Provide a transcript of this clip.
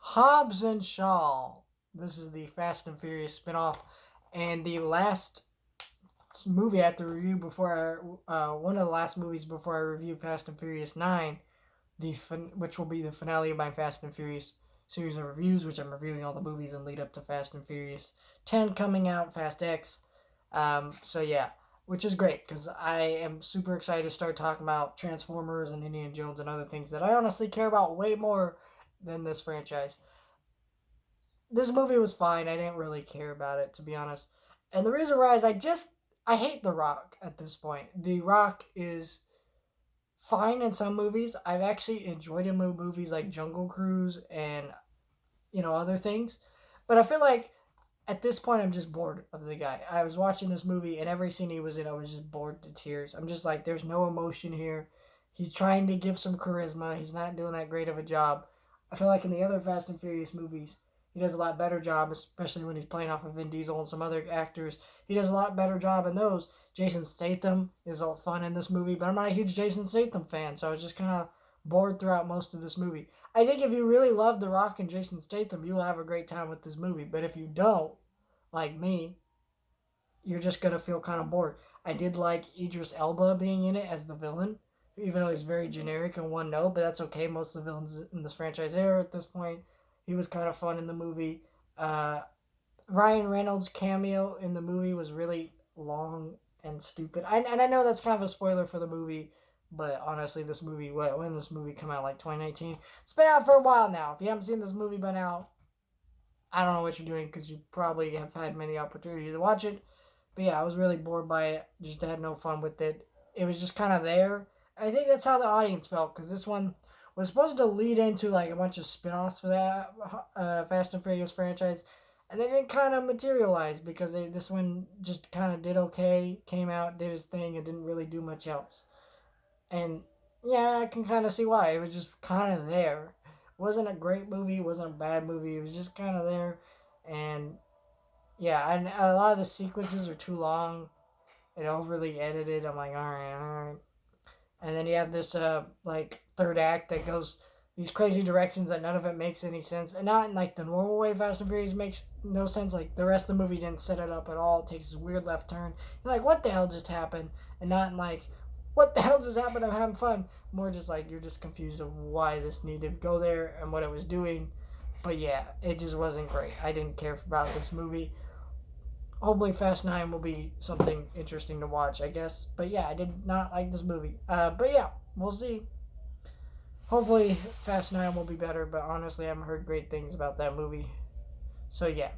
Hobbs and Shaw. This is the Fast and Furious spinoff, and the last movie I have to review before one of the last movies before I review Fast and Furious 9, which will be the finale of my Fast and Furious series of reviews, which I'm reviewing all the movies and lead up to Fast and Furious 10 coming out, Fast X. So yeah, which is great because I am super excited to start talking about Transformers and Indiana Jones and other things that I honestly care about way more than this franchise. This movie was fine. I didn't really care about it, to be honest. And the reason why is I hate The Rock at this point. The Rock is fine in some movies. I've actually enjoyed him in movies like Jungle Cruise and other things. But I feel like at this point I'm just bored of the guy. I was watching this movie and every scene he was in I was just bored to tears. I'm just like there's no emotion here. He's trying to give some charisma. He's not doing that great of a job. I feel like in the other Fast and Furious movies he does a lot better job, especially when he's playing off of Vin Diesel and some other actors. He does a lot better job in those. Jason Statham is all fun in this movie, but I'm not a huge Jason Statham fan, so I was just kind of bored throughout most of this movie. I think if you really love The Rock and Jason Statham, you'll have a great time with this movie. But if you don't, like me, you're just gonna feel kind of bored. I did like Idris Elba being in it as the villain, even though he's very generic and one note, but that's okay. Most of the villains in this franchise are at this point. He was kind of fun in the movie. Ryan Reynolds' cameo in the movie was really long and stupid. And I know that's kind of a spoiler for the movie, but honestly, this movie, when this movie come out, like 2019, it's been out for a while now. If you haven't seen this movie by now, I don't know what you're doing because you probably have had many opportunities to watch it. But yeah, I was really bored by it. Just had no fun with it. It was just kind of there. I think that's how the audience felt because this one was supposed to lead into like a bunch of spin-offs for that Fast and Furious franchise, and they didn't kind of materialize because this one just kind of did okay, came out, did his thing, and didn't really do much else. And yeah, I can kind of see why. It was just kind of there. It wasn't a great movie. It wasn't a bad movie. It was just kind of there, and yeah, and a lot of the sequences are too long and overly edited. I'm like, all right. And then you have this like third act that goes these crazy directions that none of it makes any sense, and not in like the normal way Fast and Furious makes no sense. Like the rest of the movie didn't set it up at all. It takes this weird left turn. You're like, what the hell just happened? And not in like, what the hell just happened? I'm having fun. More just like you're just confused of why this needed to go there and what it was doing. But yeah, it just wasn't great. I didn't care about this movie. Hopefully Fast 9 will be something interesting to watch, I guess. But yeah, I did not like this movie. But yeah, we'll see. Hopefully Fast 9 will be better, but honestly I haven't heard great things about that movie. So yeah.